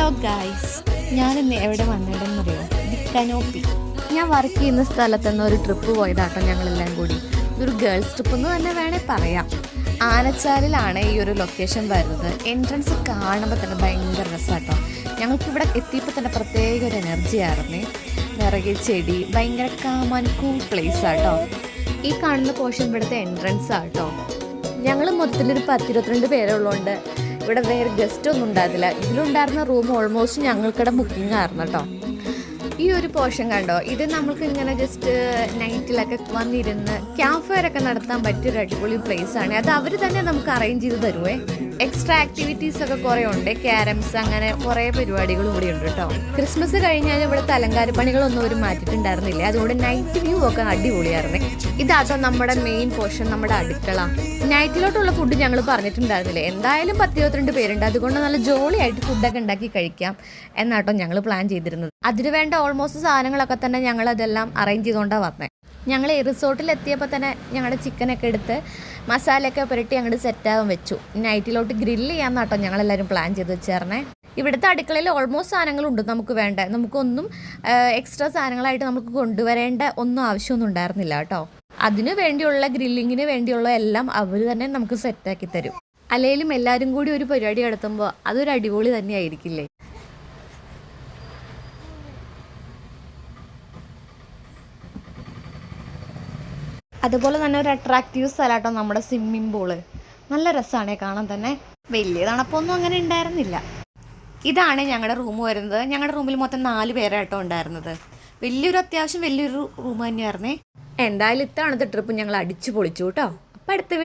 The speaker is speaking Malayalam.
ഹലോ ഗായ്സ്, ഞാനിന്ന് എവിടെ വന്നിടുന്നറിയോ? The Canopy. ഞാൻ വർക്ക് ചെയ്യുന്ന സ്ഥലത്ത് നിന്ന് ഒരു ട്രിപ്പ് പോയതാട്ടോ ഞങ്ങളെല്ലാം കൂടി. ഇതൊരു ഗേൾസ് ട്രിപ്പ് എന്ന് തന്നെ വേണേൽ പറയാം. ആനച്ചാലിലാണ് ഈ ഒരു ലൊക്കേഷൻ വരുന്നത്. എൻട്രൻസ് കാണുമ്പോൾ തന്നെ ഭയങ്കര രസമാട്ടോ. ഞങ്ങൾക്കിവിടെ എത്തിയപ്പോൾ തന്നെ പ്രത്യേക ഒരു എനർജി ആയിരുന്നേ. നിറയെ ചെടി, ഭയങ്കര കാമാൻ കൂൾ പ്ലേസ് ആട്ടോ. ഈ കാണുന്ന പോർഷൻ ഇവിടുത്തെ എൻട്രൻസ് ആട്ടോ. ഞങ്ങൾ മൊത്തത്തിലൊരു 10-22 പേരെ ഉള്ളതുകൊണ്ട് ഇവിടെ വേറെ ഗസ്റ്റ് ഒന്നും ഉണ്ടായിരുന്നില്ല. ഇതിലുണ്ടായിരുന്ന റൂം ഓൾമോസ്റ്റ് ഞങ്ങൾക്കിടെ ബുക്കിംഗ് ആയിരുന്നു കേട്ടോ. ഈ ഒരു പോർഷൻ കണ്ടോ, ഇത് നമ്മൾക്ക് ഇങ്ങനെ ജസ്റ്റ് നൈറ്റിലൊക്കെ വന്നിരുന്ന് ക്യാമ്പ് ഫയർ ഒക്കെ നടത്താൻ പറ്റിയൊരു അടിപൊളി പ്ലേസ് ആണ്. അത് അവർ തന്നെ നമുക്ക് അറേഞ്ച് ചെയ്ത് തരുവേ. എക്സ്ട്രാ ആക്ടിവിറ്റീസ് ഒക്കെ കുറേ ഉണ്ട്, ക്യാരംസ്, അങ്ങനെ കുറേ പരിപാടികളും കൂടി ഉണ്ട് കേട്ടോ. ക്രിസ്മസ് കഴിഞ്ഞാൽ ഇവിടുത്തെ അലങ്കാരപ്പണികളൊന്നും അവർ മാറ്റിയിട്ടുണ്ടായിരുന്നില്ല. അതുകൊണ്ട് നൈറ്റ് വ്യൂ ഒക്കെ അടിപൊളിയായിരുന്നേ. ഇതാട്ടോ നമ്മുടെ മെയിൻ പോർഷൻ, നമ്മുടെ അടുക്കള. നൈറ്റിലോട്ടുള്ള ഫുഡ് ഞങ്ങൾ പറഞ്ഞിട്ടുണ്ടായിരുന്നില്ലേ. എന്തായാലും 10-22 പേരുണ്ട്, അതുകൊണ്ട് നല്ല ജോളിയായിട്ട് ഫുഡൊക്കെ ഉണ്ടാക്കി കഴിക്കാം എന്നാട്ടോ ഞങ്ങൾ പ്ലാൻ ചെയ്തിരുന്നത്. അതിന് വേണ്ട ഓൾമോസ്റ്റ് സാധനങ്ങളൊക്കെ തന്നെ ഞങ്ങൾ അതെല്ലാം അറേഞ്ച് ചെയ്തുകൊണ്ടാണ് വന്നത്. ഞങ്ങൾ ഈ റിസോർട്ടിൽ എത്തിയപ്പോൾ തന്നെ ഞങ്ങളുടെ ചിക്കനൊക്കെ എടുത്ത് മസാലയൊക്കെ പുരട്ടി അങ്ങോട്ട് സെറ്റാകാൻ വെച്ചു. നൈറ്റിലോട്ട് ഗ്രില്ല് ചെയ്യാമെന്നാട്ടോ ഞങ്ങളെല്ലാവരും പ്ലാൻ ചെയ്ത് വെച്ചേർന്നേ. ഇവിടുത്തെ അടുക്കളയിൽ ഓൾമോസ്റ്റ് സാധനങ്ങളുണ്ട് നമുക്ക് വേണ്ട. നമുക്കൊന്നും എക്സ്ട്രാ സാധനങ്ങളായിട്ട് നമുക്ക് കൊണ്ടുവരേണ്ട ഒന്നും ആവശ്യമൊന്നും ഉണ്ടായിരുന്നില്ല കേട്ടോ. അതിന് വേണ്ടിയുള്ള ഗ്രില്ലിങ്ങിന് വേണ്ടിയുള്ള എല്ലാം അവർ തന്നെ നമുക്ക് സെറ്റാക്കി തരും. അല്ലെങ്കിലും എല്ലാവരും കൂടി ഒരു പരിപാടി നടത്തുമ്പോൾ അതൊരു അടിപൊളി തന്നെയായിരിക്കില്ലേ. അതുപോലെ തന്നെ ഒരു അട്രാക്റ്റീവ് സ്ഥലമാട്ടോ നമ്മുടെ സ്വിമ്മിംഗ് പൂള്. നല്ല രസമാണ് കാണാൻ തന്നെ. വലിയ തണുപ്പൊന്നും അങ്ങനെ ഉണ്ടായിരുന്നില്ല. ഇതാണ് ഞങ്ങളുടെ റൂം വരുന്നത്. ഞങ്ങളുടെ റൂമിൽ മൊത്തം 4 പേരാട്ടോ ഉണ്ടായിരുന്നത്. അത്യാവശ്യം വലിയൊരു റൂം തന്നെയായിരുന്നേ. എന്തായാലും ഇത്തവണത്തെ ട്രിപ്പ് ഞങ്ങൾ അടിച്ചു പൊളിച്ചു കേട്ടോ. അപ്പം അടുത്ത